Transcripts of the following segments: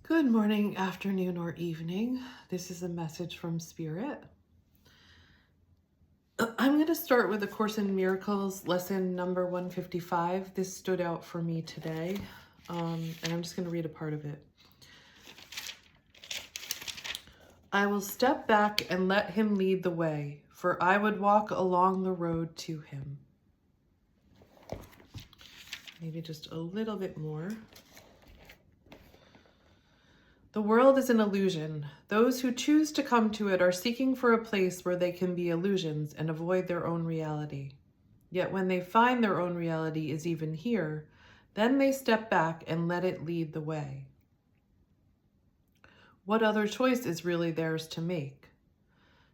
Good morning, afternoon, or evening. This is a message from Spirit. I'm going to start with A Course in Miracles, lesson number 155. This stood out for me today, and I'm just going to read a part of it. I will step back and let him lead the way, for I would walk along the road to him. Maybe just a little bit more. The world is an illusion. Those who choose to come to it are seeking for a place where they can be illusions and avoid their own reality. Yet when they find their own reality is even here, then they step back and let it lead the way. What other choice is really theirs to make?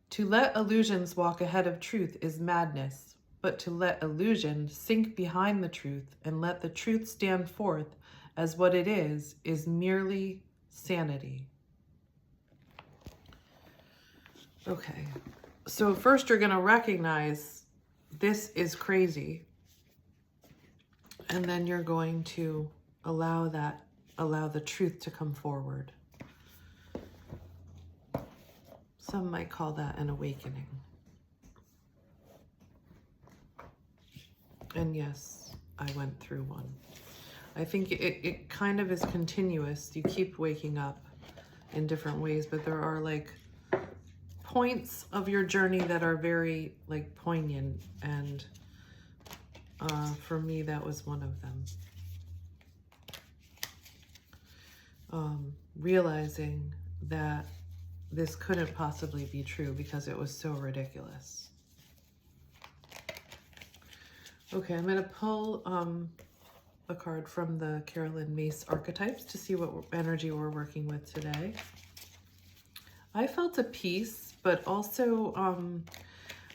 To let illusions walk ahead of truth is madness, but to let illusion sink behind the truth and let the truth stand forth as what it is merely sanity. Okay, so first you're going to recognize this is crazy, and then you're going to allow the truth to come forward. Some might call that an awakening. And yes, I went through one. I think it kind of is continuous. You keep waking up in different ways, but there are like points of your journey that are very like poignant, and for me that was one of them. Realizing that this couldn't possibly be true because it was so ridiculous. Okay, I'm gonna pull a card from the Carolyn Mace Archetypes to see what energy we're working with today. I felt a peace, but also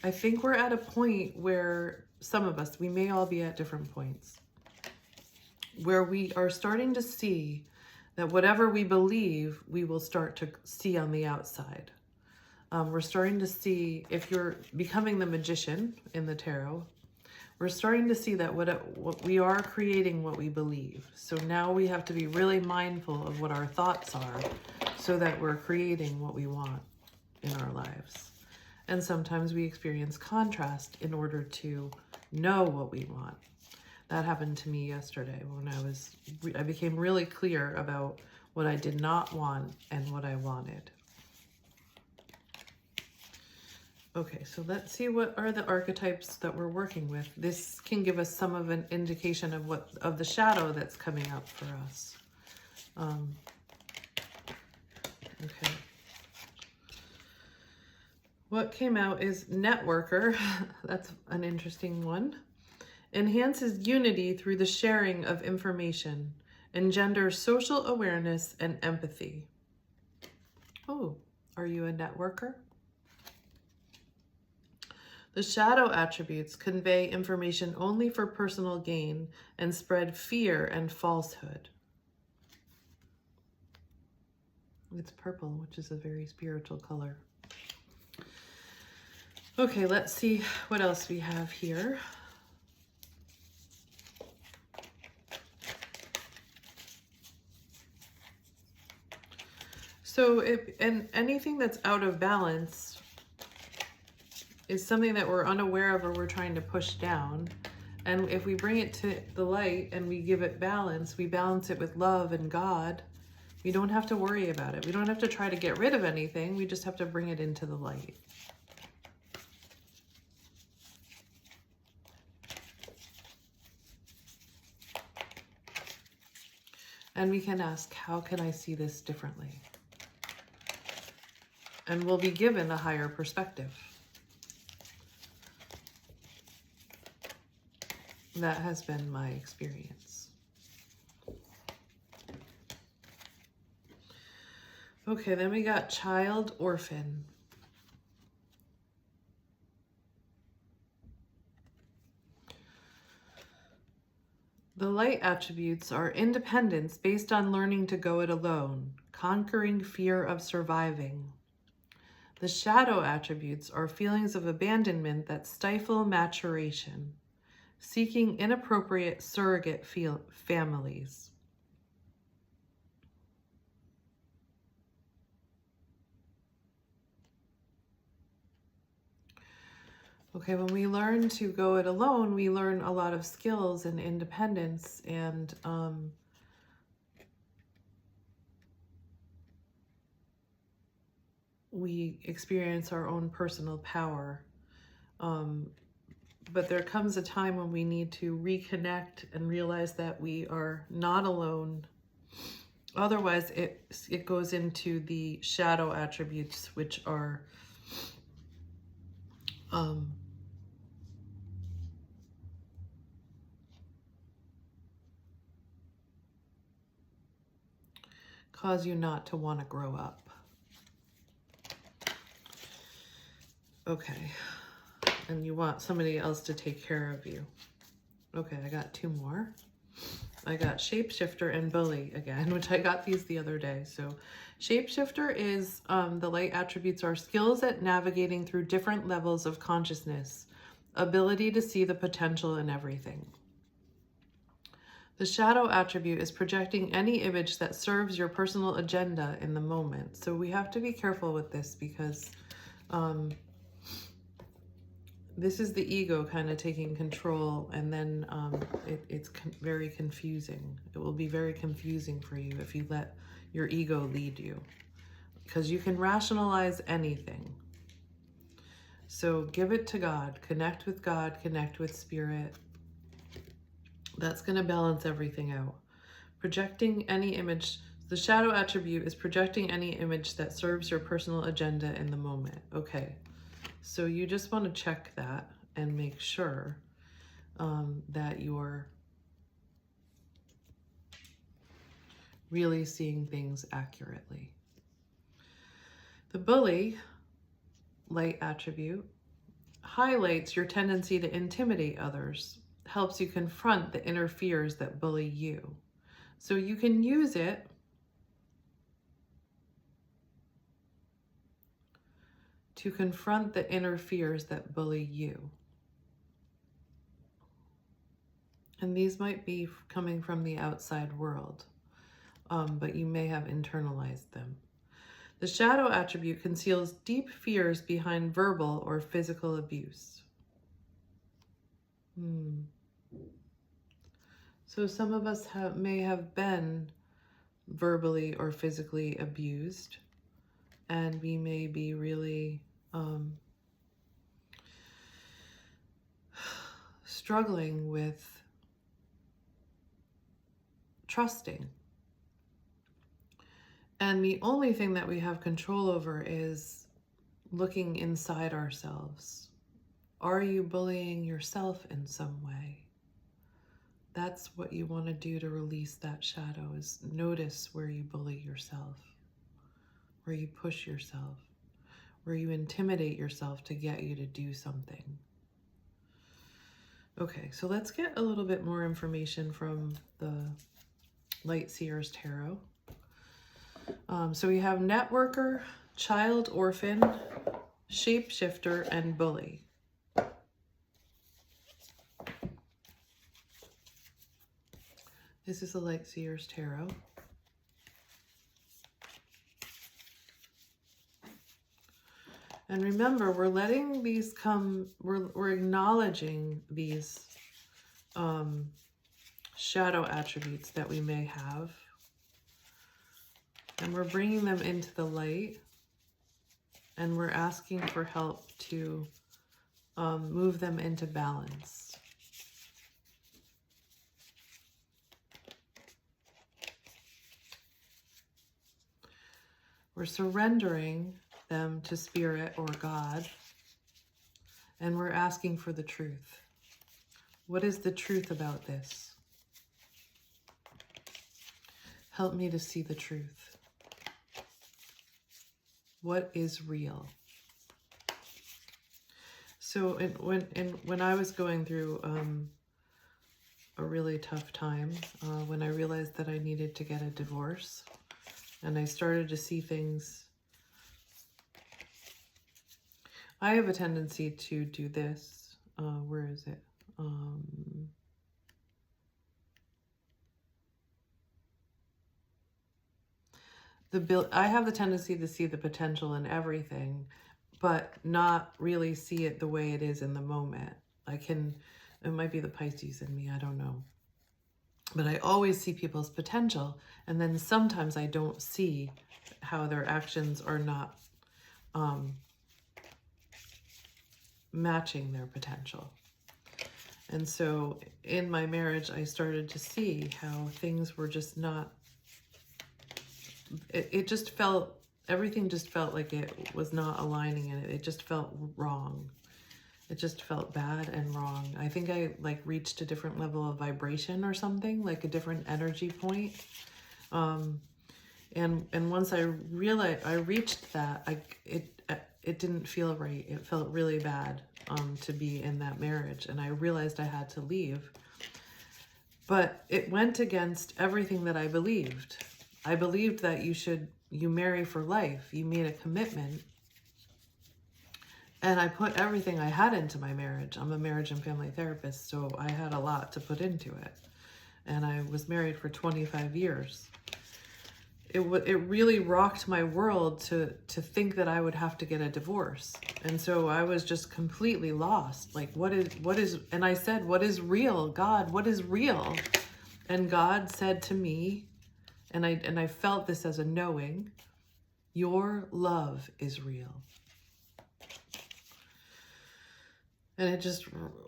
I think we're at a point where some of us, we may all be at different points, where we are starting to see that whatever we believe, we will start to see on the outside. We're starting to see, if you're becoming the magician in the tarot, we're starting to see that what we are creating what we believe. So now we have to be really mindful of what our thoughts are so that we're creating what we want in our lives. And sometimes we experience contrast in order to know what we want. That happened to me yesterday when I became really clear about what I did not want and what I wanted. Okay, so let's see what are the archetypes that we're working with. This can give us some of an indication of the shadow that's coming up for us. Okay. What came out is networker. That's an interesting one. Enhances unity through the sharing of information. Engenders social awareness and empathy. Oh, are you a networker? The shadow attributes convey information only for personal gain and spread fear and falsehood. It's purple, which is a very spiritual color. Okay, let's see what else we have here. So anything that's out of balance is something that we're unaware of or we're trying to push down. And if we bring it to the light and we give it balance, we balance it with love and God, we don't have to worry about it. We don't have to try to get rid of anything. We just have to bring it into the light. And we can ask, how can I see this differently? And we'll be given a higher perspective. That has been my experience. Okay, then we got child orphan. The light attributes are independence based on learning to go it alone, conquering fear of surviving. The shadow attributes are feelings of abandonment that stifle maturation, seeking inappropriate surrogate families. Okay, when we learn to go it alone, we learn a lot of skills and independence, and we experience our own personal power. But there comes a time when we need to reconnect and realize that we are not alone. Otherwise, it goes into the shadow attributes, which are cause you not to want to grow up. Okay. And you want somebody else to take care of you. Okay, I got 2 more. I got Shapeshifter and Bully again, which I got these the other day. So Shapeshifter is, the light attributes are skills at navigating through different levels of consciousness, ability to see the potential in everything. The shadow attribute is projecting any image that serves your personal agenda in the moment. So we have to be careful with this because this is the ego kind of taking control, and then it's very confusing. It will be very confusing for you if you let your ego lead you, because you can rationalize anything. So give it to God, connect with spirit. That's going to balance everything out. Projecting any image. The shadow attribute is projecting any image that serves your personal agenda in the moment. Okay. So you just want to check that and make sure that you're really seeing things accurately. The Bully light attribute highlights your tendency to intimidate others, helps you confront the inner fears that bully you. So you can use it to confront the inner fears that bully you. And these might be coming from the outside world, but you may have internalized them. The shadow attribute conceals deep fears behind verbal or physical abuse. So some of us may have been verbally or physically abused, and we may be really struggling with trusting. And the only thing that we have control over is looking inside ourselves. Are you bullying yourself in some way? That's what you want to do to release that shadow, is notice where you bully yourself, where you push yourself, where you intimidate yourself to get you to do something. Okay, so let's get a little bit more information from the Light Seers Tarot. So we have Networker, Child Orphan, Shapeshifter, and Bully. This is the Light Seers Tarot. And remember, we're letting these come, we're acknowledging these shadow attributes that we may have. And we're bringing them into the light. And we're asking for help to move them into balance. We're surrendering them to Spirit or God, and we're asking for the truth. What is the truth about this? Help me to see the truth. What is real? So when I was going through a really tough time, when I realized that I needed to get a divorce, and I started to see things, I have a tendency to do this. Where is it? I have the tendency to see the potential in everything, but not really see it the way it is in the moment. It might be the Pisces in me, I don't know. But I always see people's potential, and then sometimes I don't see how their actions are not matching their potential. And so in my marriage, I started to see how things were just not, everything just felt like it was not aligning, and it just felt wrong. It just felt bad and wrong. I think I like reached a different level of vibration or something, like a different energy point. And once I realized I reached that, it didn't feel right. It felt really bad to be in that marriage, and I realized I had to leave. But it went against everything that I believed. I believed that you marry for life. You made a commitment. And I put everything I had into my marriage. I'm a marriage and family therapist, so I had a lot to put into it. And I was married for 25 years. It really rocked my world to think that I would have to get a divorce. And so I was just completely lost. Like, what is, and I said, what is real? God, what is real? And God said to me, and I felt this as a knowing, your love is real. And it just,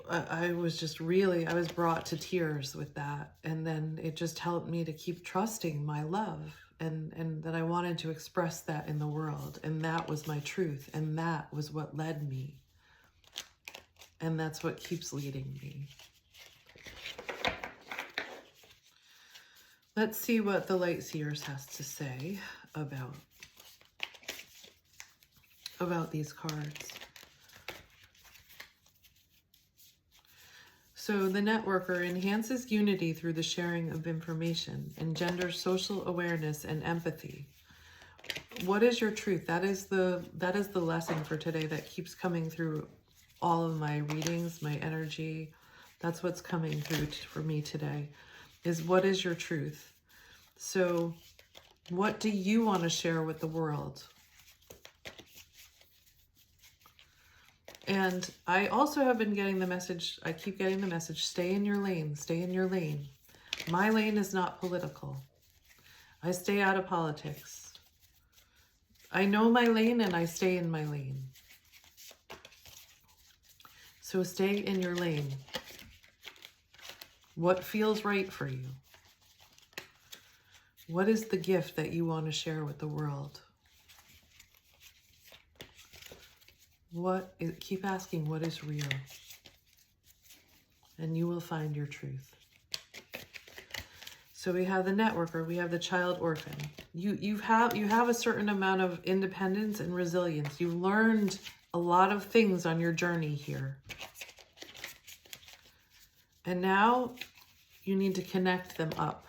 I was brought to tears with that. And then it just helped me to keep trusting my love, and that I wanted to express that in the world. And that was my truth. And that was what led me. And that's what keeps leading me. Let's see what the Light Seers has to say about these cards. So the networker enhances unity through the sharing of information, engenders social awareness and empathy. What is your truth? That is the lesson for today that keeps coming through all of my readings, my energy. That's what's coming through for me today, is what is your truth? So what do you want to share with the world? And I also have been getting the message, I keep getting the message, stay in your lane, stay in your lane. My lane is not political. I stay out of politics. I know my lane and I stay in my lane. So stay in your lane. What feels right for you? What is the gift that you want to share with the world? Keep asking what is real, and you will find your truth. So we have the networker, we have the child orphan. You have a certain amount of independence and resilience. You've learned a lot of things on your journey here. And now you need to connect them up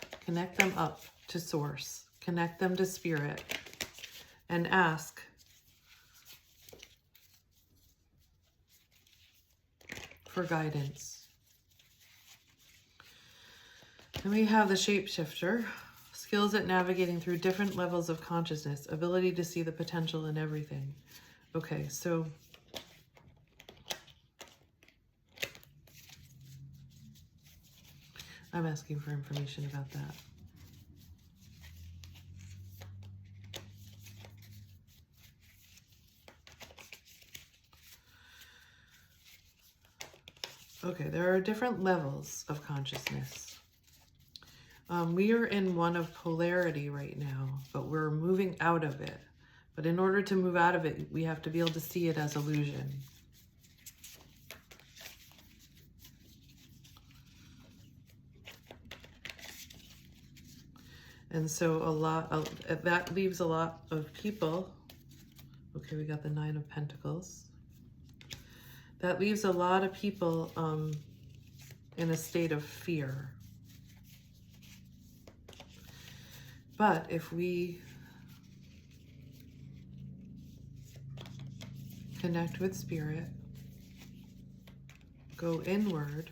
to source, connect them to spirit, and ask, for guidance. And we have the shapeshifter, skills at navigating through different levels of consciousness, ability to see the potential in everything. Okay, so I'm asking for information about that. Okay, there are different levels of consciousness. We are in one of polarity right now, but we're moving out of it. But in order to move out of it, we have to be able to see it as illusion. And so that leaves a lot of people. Okay, we got the Nine of Pentacles. That leaves a lot of people in a state of fear. But if we connect with spirit, go inward,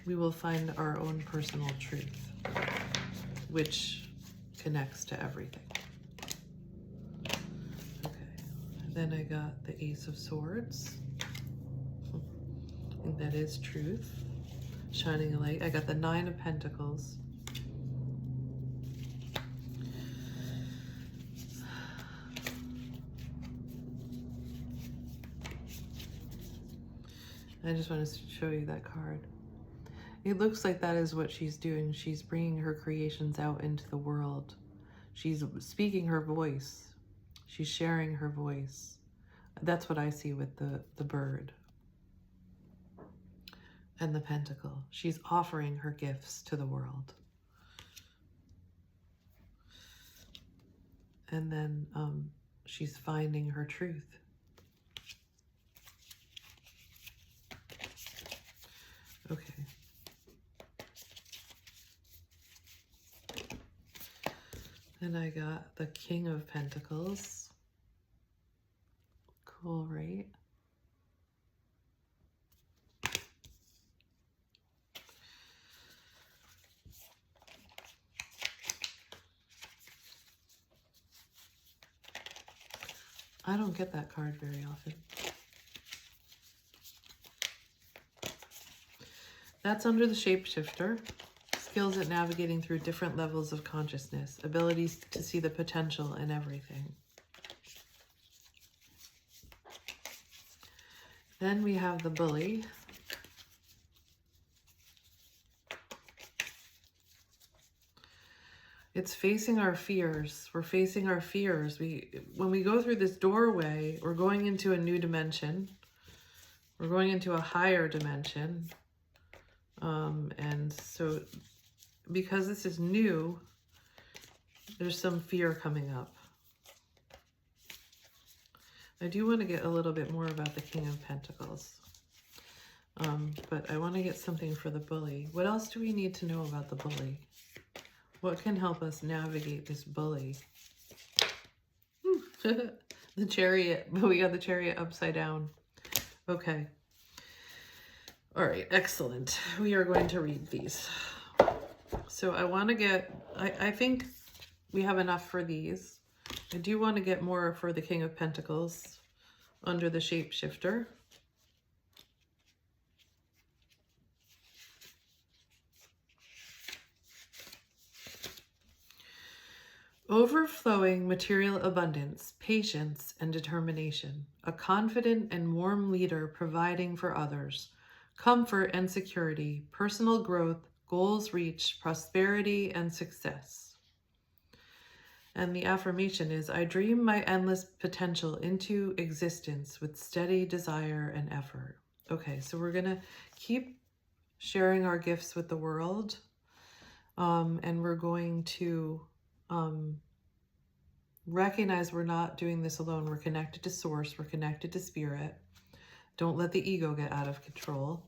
we will find our own personal truth, which connects to everything. Then I got the Ace of Swords. I think that is truth. Shining a light. I got the Nine of Pentacles. I just want to show you that card. It looks like that is what she's doing. She's bringing her creations out into the world. She's speaking her voice. She's sharing her voice. That's what I see with the bird and the pentacle. She's offering her gifts to the world. And then she's finding her truth. Okay. And I got the King of Pentacles. Cool, right? I don't get that card very often. That's under the Shapeshifter. Skills at navigating through different levels of consciousness. Abilities to see the potential in everything. Then we have the Bully. It's facing our fears. We're facing our fears. When we go through this doorway, we're going into a new dimension. We're going into a higher dimension. And so because this is new, there's some fear coming up. I do want to get a little bit more about the King of Pentacles. But I want to get something for the Bully. What else do we need to know about the Bully? What can help us navigate this Bully? The Chariot. We got the Chariot upside down. Okay. All right, excellent. We are going to read these. So I want to get, I think we have enough for these. I do want to get more for the King of Pentacles under the Shapeshifter. Overflowing material abundance, patience, and determination. A confident and warm leader providing for others. Comfort and security, personal growth, goals reached, prosperity, and success. And the affirmation is, I dream my endless potential into existence with steady desire and effort. Okay, so we're going to keep sharing our gifts with the world. And we're going to recognize we're not doing this alone. We're connected to Source. We're connected to Spirit. Don't let the ego get out of control.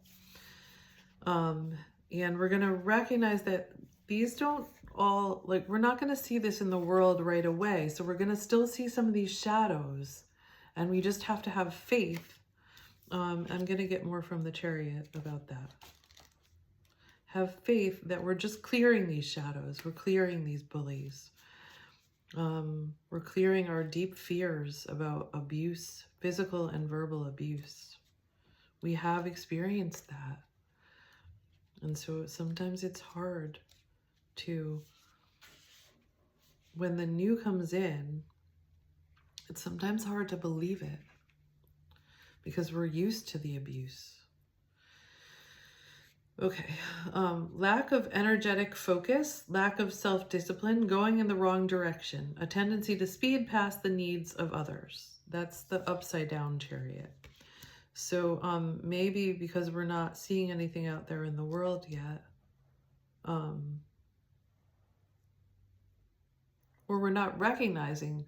And we're going to recognize that these don't all, like, we're not going to see this in the world right away. So we're going to still see some of these shadows, and we just have to have faith. I'm going to get more from the Chariot about that. Have faith that we're just clearing these shadows. We're clearing these bullies. We're clearing our deep fears about abuse, physical and verbal abuse. We have experienced that. And so sometimes it's hard to, when the new comes in, it's sometimes hard to believe it because we're used to the abuse. Okay, lack of energetic focus, lack of self-discipline, going in the wrong direction, a tendency to speed past the needs of others. That's the upside down Chariot. So maybe because we're not seeing anything out there in the world yet, or we're not recognizing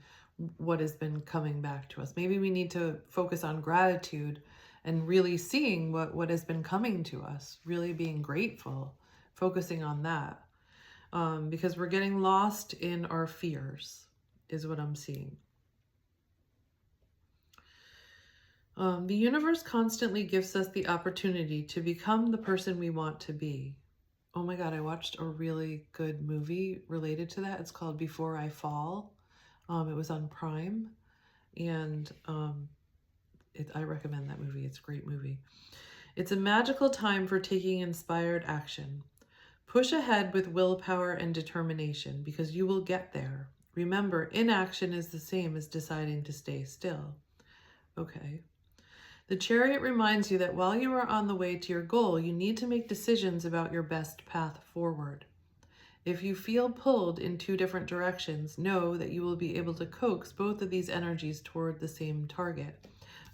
what has been coming back to us. Maybe we need to focus on gratitude and really seeing what has been coming to us, really being grateful, focusing on that. Because we're getting lost in our fears is what I'm seeing. The universe constantly gives us the opportunity to become the person we want to be. Oh my God, I watched a really good movie related to that. It's called Before I Fall. It was on Prime. And I recommend that movie. It's a great movie. It's a magical time for taking inspired action. Push ahead with willpower and determination because you will get there. Remember, inaction is the same as deciding to stay still. Okay. The Chariot reminds you that while you are on the way to your goal, you need to make decisions about your best path forward. If you feel pulled in two different directions, know that you will be able to coax both of these energies toward the same target.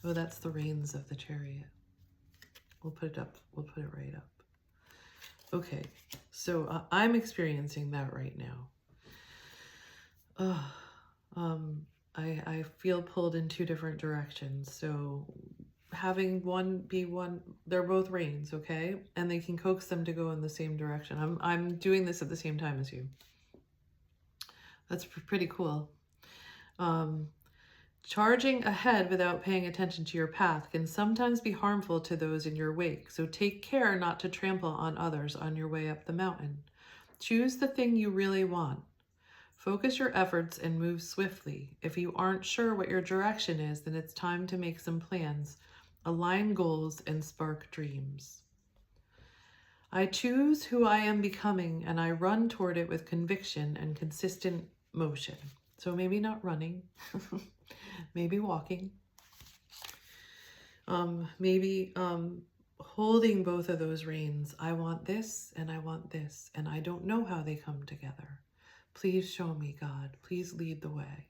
Oh, that's the reins of the Chariot. We'll put it up. We'll put it right up. Okay, so I'm experiencing that right now. I feel pulled in two different directions. So having one be one, they're both reins, okay? And they can coax them to go in the same direction. I'm doing this at the same time as you. That's pretty cool. Charging ahead without paying attention to your path can sometimes be harmful to those in your wake, so take care not to trample on others on your way up the mountain. Choose the thing you really want. Focus your efforts and move swiftly. If you aren't sure what your direction is, then it's time to make some plans, align goals, and spark dreams. I choose who I am becoming, and I run toward it with conviction and consistent motion. So maybe not running, maybe walking, maybe holding both of those reins. I want this and I want this, and I don't know how they come together. Please show me, God. Please lead the way.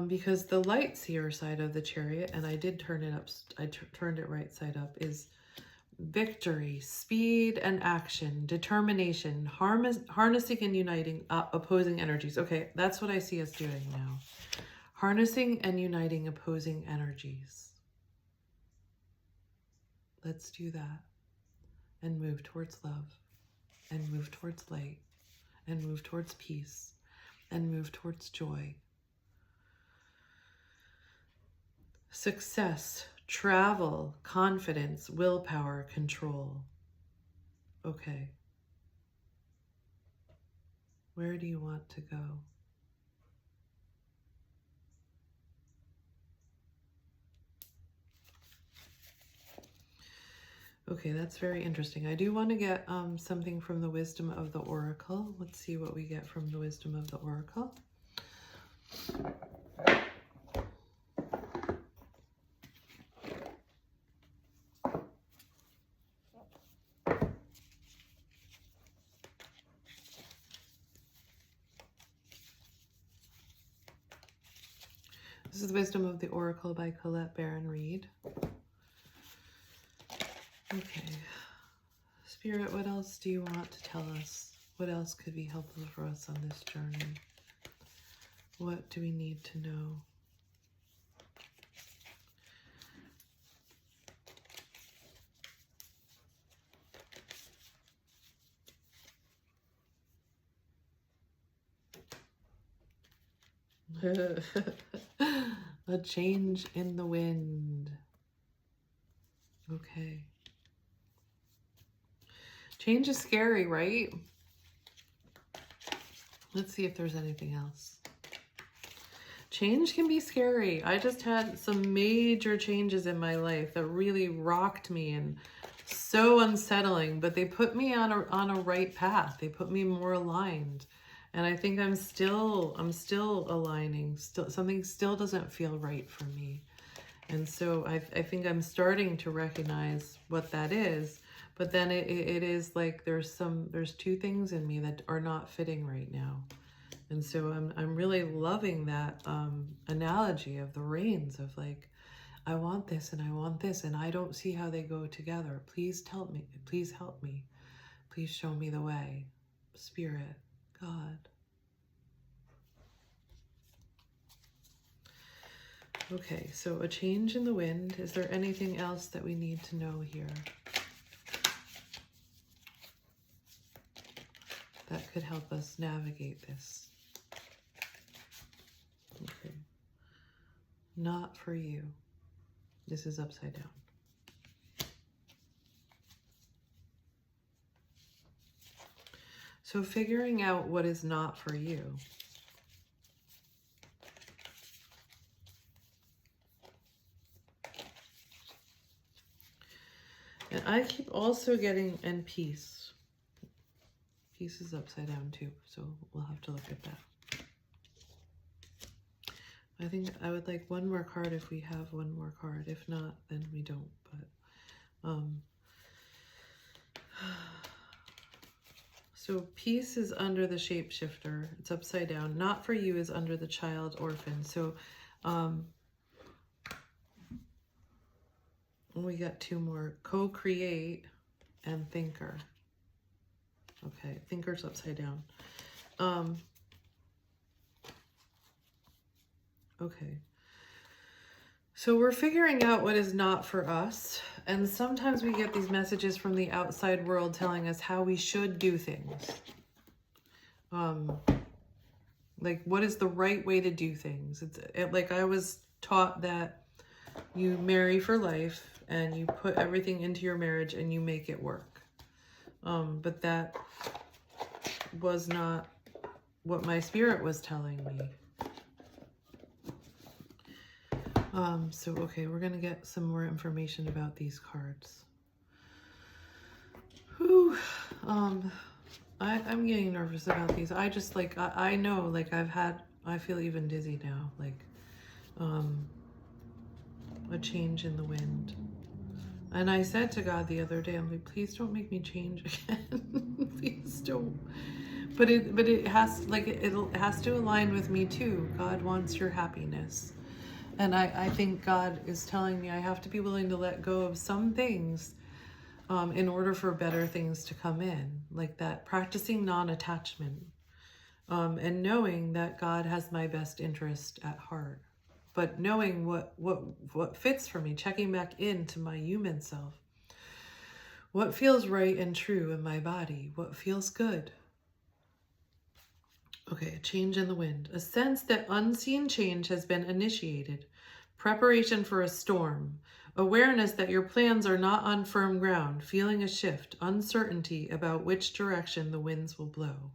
Because the light seer side of the Chariot, and I did turn it up, I turned it right side up, is victory, speed and action, determination, harnessing and uniting opposing energies. Okay, that's what I see us doing now. Harnessing and uniting opposing energies. Let's do that and move towards love and move towards light and move towards peace and move towards joy. Success, travel, confidence, willpower, control. Okay. Where do you want to go? Okay, that's very interesting. I do want to get something from the wisdom of the Oracle. Let's see what we get from the wisdom of the Oracle. This is the Wisdom of the Oracle by Colette Baron Reed. Okay. Spirit, what else do you want to tell us? What else could be helpful for us on this journey? What do we need to know? A change in the wind. Okay. Change is scary, right? Let's see if there's anything else. Change can be scary. I just had some major changes in my life that really rocked me and so unsettling, but they put me on a right path. They put me more aligned. And I think I'm still aligning. Something still doesn't feel right for me. And so I think I'm starting to recognize what that is. But then it is like there's two things in me that are not fitting right now. And so I'm really loving that analogy of the reins of like, I want this and I want this and I don't see how they go together. Please help me. Please help me. Please show me the way. Spirit, God. Okay, so a change in the wind. Is there anything else that we need to know here that could help us navigate this? Okay. Not for you. This is upside down. So figuring out what is not for you. I keep also getting, and peace. Peace is upside down too, so we'll have to look at that. I think I would like one more card if we have one more card. If not, then we don't. But so peace is under the shapeshifter. It's upside down. Not for you is under the child orphan. So we got two more. Co-create and thinker. Okay, thinker's upside down. Okay. So we're figuring out what is not for us. And sometimes we get these messages from the outside world telling us how we should do things. Like what is the right way to do things? Like I was taught that you marry for life and you put everything into your marriage and you make it work. But that was not what my spirit was telling me. So, okay, we're going to get some more information about these cards. Whew. I'm getting nervous about these. I just like, I know, like I feel even dizzy now, like, a change in the wind. And I said to God the other day, I'm like, please don't make me change again. Please don't. But it has, like, it has to align with me too. God wants your happiness. And I think God is telling me I have to be willing to let go of some things in order for better things to come in. Like that, practicing non-attachment and knowing that God has my best interest at heart. But knowing what fits for me, checking back into my human self. What feels right and true in my body? What feels good? Okay, a change in the wind. A sense that unseen change has been initiated. Preparation for a storm. Awareness that your plans are not on firm ground. Feeling a shift. Uncertainty about which direction the winds will blow.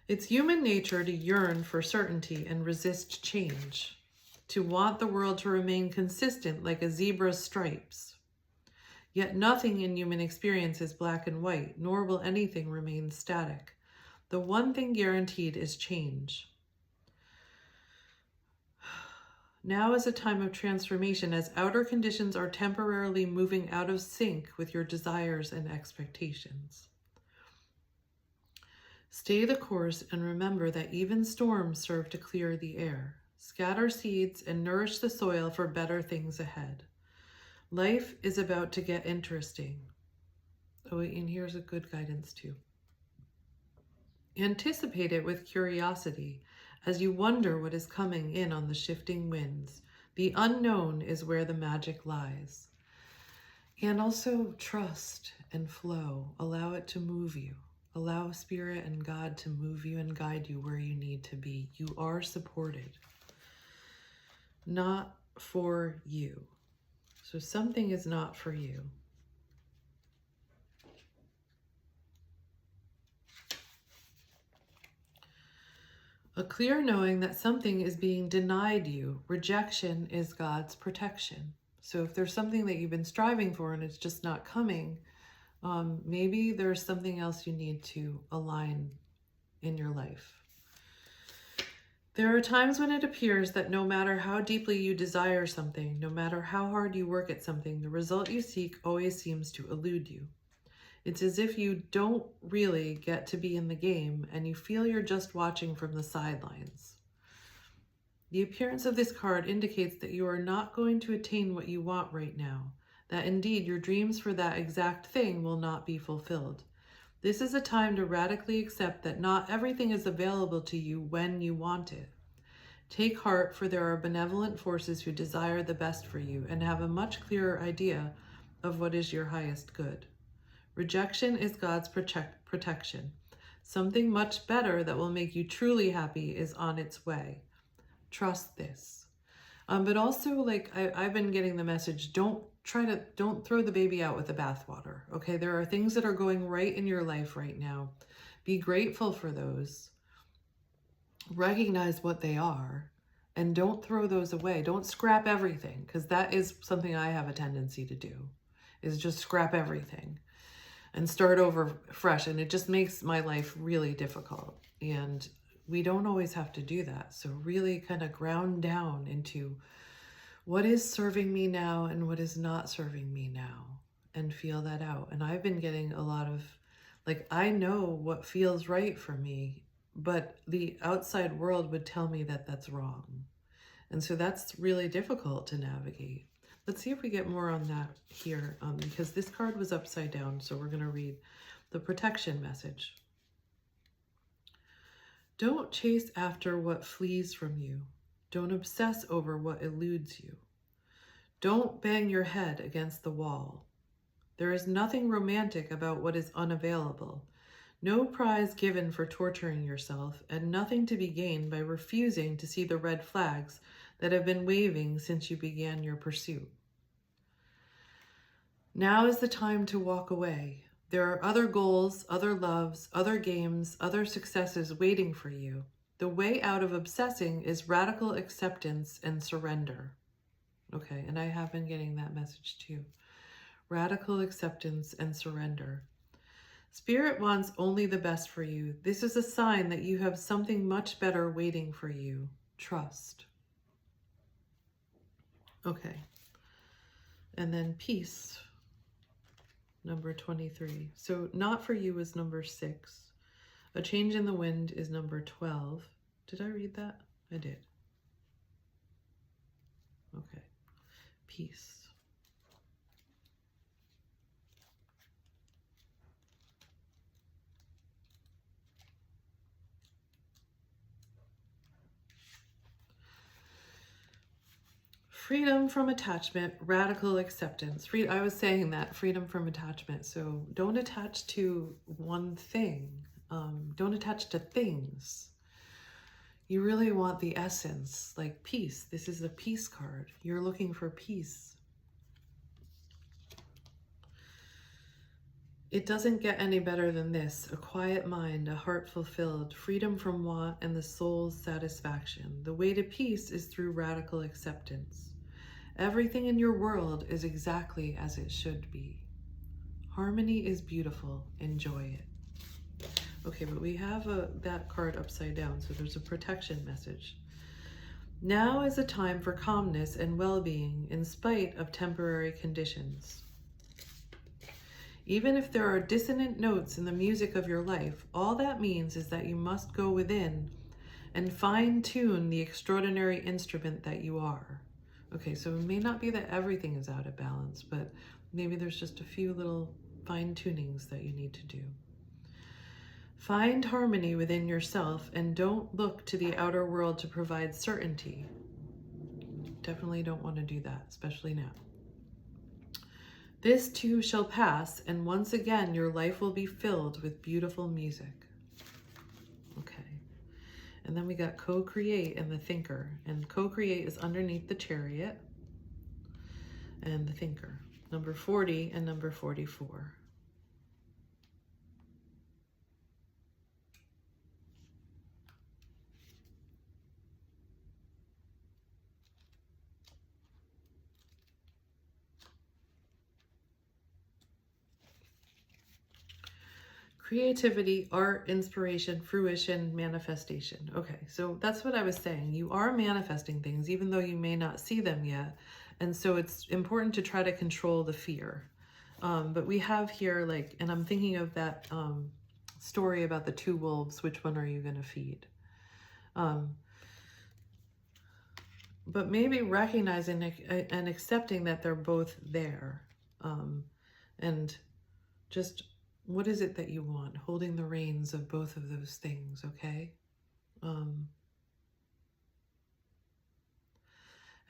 It's human nature to yearn for certainty and resist change. To want the world to remain consistent like a zebra's stripes. Yet nothing in human experience is black and white, nor will anything remain static. The one thing guaranteed is change. Now is a time of transformation as outer conditions are temporarily moving out of sync with your desires and expectations. Stay the course and remember that even storms serve to clear the air. Scatter seeds and nourish the soil for better things ahead. Life is about to get interesting. Oh, and here's a good guidance too. Anticipate it with curiosity as you wonder what is coming in on the shifting winds. The unknown is where the magic lies. And also trust and flow. Allow it to move you. Allow Spirit and God to move you and guide you where you need to be. You are supported. Not for you. So something is not for you. A clear knowing that something is being denied you. Rejection is God's protection. So if there's something that you've been striving for and it's just not coming, maybe there's something else you need to align in your life. There are times when it appears that no matter how deeply you desire something, no matter how hard you work at something, the result you seek always seems to elude you. It's as if you don't really get to be in the game and you feel you're just watching from the sidelines. The appearance of this card indicates that you are not going to attain what you want right now, that indeed your dreams for that exact thing will not be fulfilled. This is a time to radically accept that not everything is available to you when you want it. Take heart, for there are benevolent forces who desire the best for you and have a much clearer idea of what is your highest good. Rejection is God's protection. Something much better that will make you truly happy is on its way. Trust this. But also, like, I've been getting the message, don't throw the baby out with the bathwater. Okay, there are things that are going right in your life right now. Be grateful for those. Recognize what they are and don't throw those away. Don't scrap everything, because that is something I have a tendency to do. is just scrap everything and start over fresh. And it just makes my life really difficult. And we don't always have to do that. So really kind of ground down into what is serving me now and what is not serving me now, and feel that out. And I've been getting a lot of, like, I know what feels right for me, but the outside world would tell me that that's wrong. And so that's really difficult to navigate. Let's see if we get more on that here, because this card was upside down. So we're going to read the protection message. Don't chase after what flees from you. Don't obsess over what eludes you. Don't bang your head against the wall. There is nothing romantic about what is unavailable. No prize given for torturing yourself, and nothing to be gained by refusing to see the red flags that have been waving since you began your pursuit. Now is the time to walk away. There are other goals, other loves, other games, other successes waiting for you. The way out of obsessing is radical acceptance and surrender. Okay, and I have been getting that message too. Radical acceptance and surrender. Spirit wants only the best for you. This is a sign that you have something much better waiting for you. Trust. Okay. And then peace. Number 23. So not for you is number 6. A change in the wind is number 12. Did I read that? I did. Okay. Peace. Freedom from attachment, radical acceptance. I was saying that, freedom from attachment. So don't attach to one thing. Don't attach to things. You really want the essence, like peace. This is a peace card. You're looking for peace. It doesn't get any better than this. A quiet mind, a heart fulfilled, freedom from want, and the soul's satisfaction. The way to peace is through radical acceptance. Everything in your world is exactly as it should be. Harmony is beautiful. Enjoy it. Okay, but we have that card upside down, so there's a protection message. Now is a time for calmness and well-being in spite of temporary conditions. Even if there are dissonant notes in the music of your life, all that means is that you must go within and fine-tune the extraordinary instrument that you are. Okay, so it may not be that everything is out of balance, but maybe there's just a few little fine-tunings that you need to do. Find harmony within yourself and don't look to the outer world to provide certainty. Definitely don't want to do that, especially now. This too shall pass, and once again your life will be filled with beautiful music. Okay. And then we got co-create and the thinker. And co-create is underneath the chariot and the thinker. Number 40 and number 44. Creativity, art, inspiration, fruition, manifestation. Okay, so that's what I was saying. You are manifesting things even though you may not see them yet. And so it's important to try to control the fear. But we have here, like, and I'm thinking of that story about the 2 wolves. Which one are you going to feed? But maybe recognizing and accepting that they're both there. And just... what is it that you want? Holding the reins of both of those things, okay?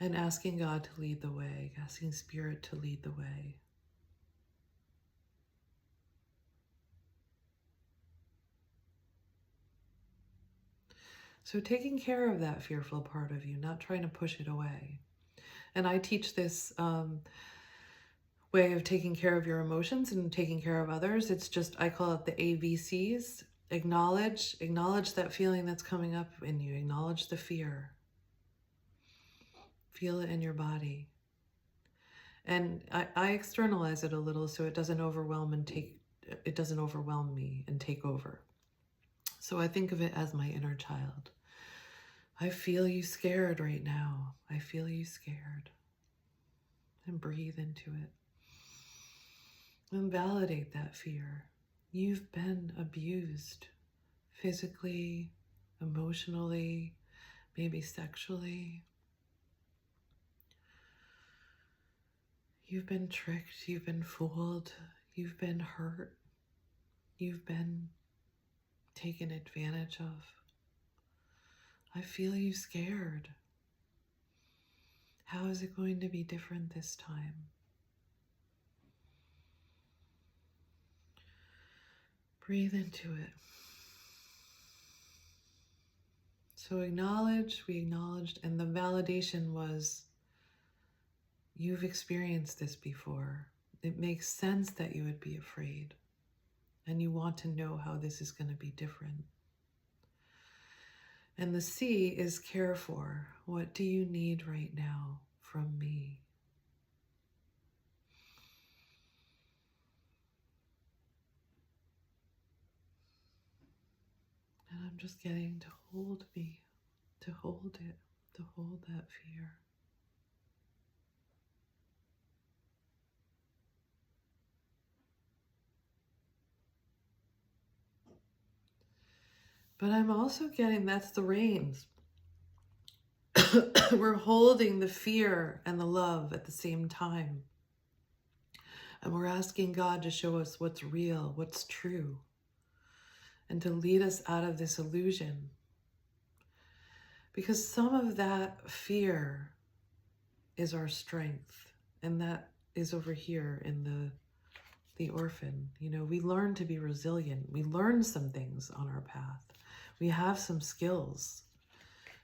And asking God to lead the way, asking Spirit to lead the way. So taking care of that fearful part of you, not trying to push it away. And I teach this way of taking care of your emotions and taking care of others. It's just, I call it the ABCs. Acknowledge that feeling that's coming up in you. Acknowledge the fear. Feel it in your body. And I externalize it a little so it doesn't overwhelm me and take over. So I think of it as my inner child. I feel you scared right now. I feel you scared. And breathe into it. And validate that fear. You've been abused physically, emotionally, maybe sexually. You've been tricked, you've been fooled, you've been hurt, you've been taken advantage of. I feel you scared. How is it going to be different this time? Breathe into it. So we acknowledged, and the validation was, you've experienced this before. It makes sense that you would be afraid, and you want to know how this is going to be different. And the C is care for. What do you need right now from me? And I'm just getting to hold me, to hold it, to hold that fear. But I'm also getting, that's the reins. We're holding the fear and the love at the same time. And we're asking God to show us what's real, what's true, and to lead us out of this illusion. Because some of that fear is our strength, and that is over here in the orphan. You know, we learn to be resilient. We learn some things on our path. We have some skills.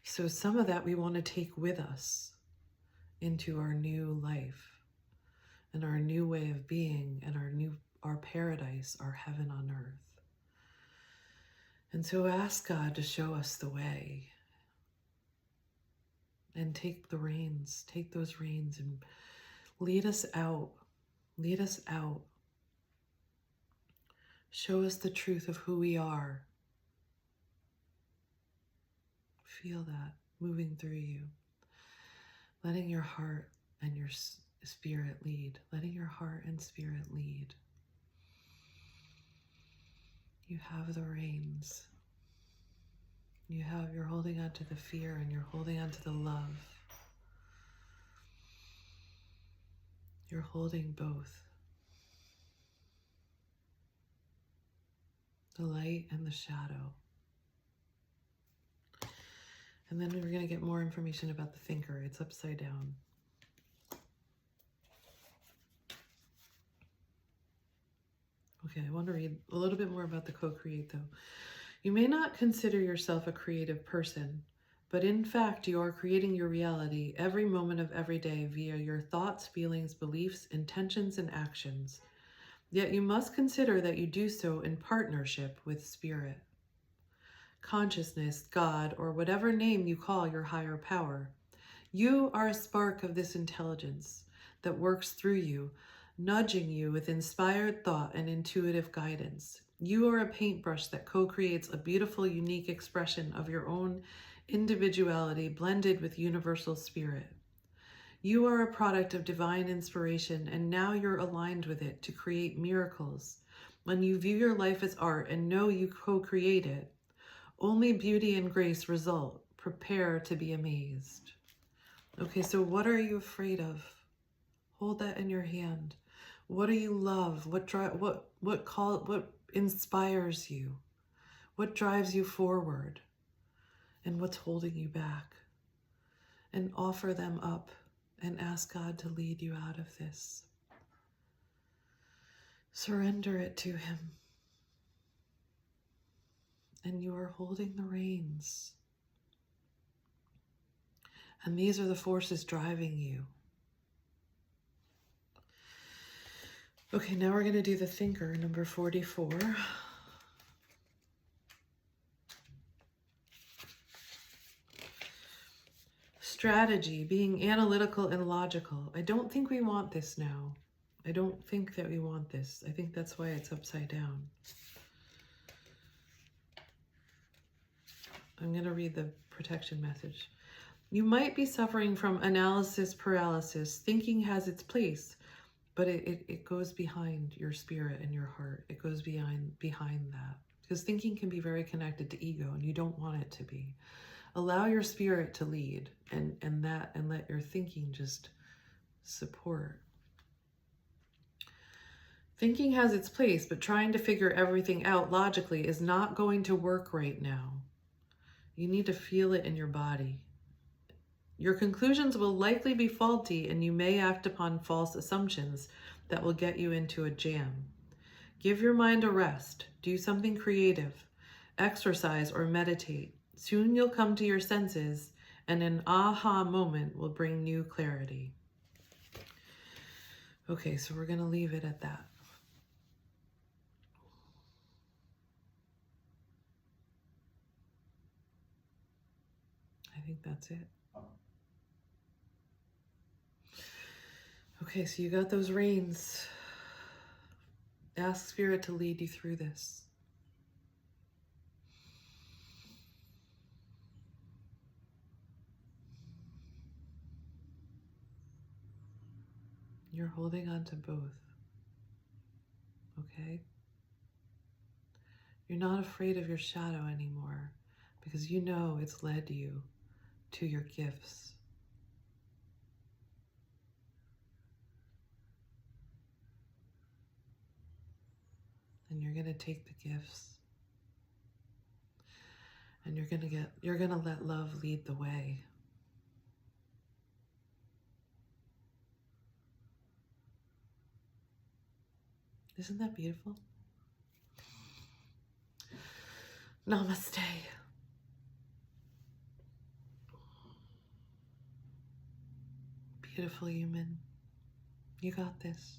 So some of that we want to take with us into our new life and our new way of being and our paradise, our heaven on earth. And so ask God to show us the way and take the reins, take those reins and lead us out, lead us out. Show us the truth of who we are. Feel that moving through you. Letting your heart and your spirit lead. Letting your heart and spirit lead. You have the reins. You're holding on to the fear and you're holding on to the love. You're holding both. The light and the shadow. And then we're going to get more information about the thinker. It's upside down. Okay, I want to read a little bit more about the co-create though. You may not consider yourself a creative person, but in fact you are creating your reality every moment of every day via your thoughts, feelings, beliefs, intentions, and actions. Yet you must consider that you do so in partnership with spirit. Consciousness, God, or whatever name you call your higher power. You are a spark of this intelligence that works through you, nudging you with inspired thought and intuitive guidance. You are a paintbrush that co-creates a beautiful, unique expression of your own individuality blended with universal spirit. You are a product of divine inspiration, and now you're aligned with it to create miracles. When you view your life as art and know you co-create it, only beauty and grace result. Prepare to be amazed. Okay, so what are you afraid of? Hold that in your hand. What do you love? What inspires you? What drives you forward? And what's holding you back? And offer them up and ask God to lead you out of this. Surrender it to Him. And you are holding the reins. And these are the forces driving you. Okay, now we're going to do the thinker, number 44. strategy, being analytical and logical. I don't think we want this now. I don't think that we want this. I think that's why it's upside down. I'm going to read the protection message. You might be suffering from analysis paralysis. Thinking has its place, but it goes behind your spirit and your heart. It goes behind that. Because thinking can be very connected to ego, and you don't want it to be. Allow your spirit to lead and let your thinking just support. Thinking has its place, but trying to figure everything out logically is not going to work right now. You need to feel it in your body. Your conclusions will likely be faulty, and you may act upon false assumptions that will get you into a jam. Give your mind a rest. Do something creative. Exercise or meditate. Soon you'll come to your senses, and an aha moment will bring new clarity. Okay, so we're going to leave it at that. I think that's it. Okay, so you got those reins. Ask Spirit to lead you through this. You're holding on to both. Okay? You're not afraid of your shadow anymore because you know it's led you to your gifts. And you're going to take the gifts. And you're going to let love lead the way. Isn't that beautiful? Namaste. Beautiful human. You got this.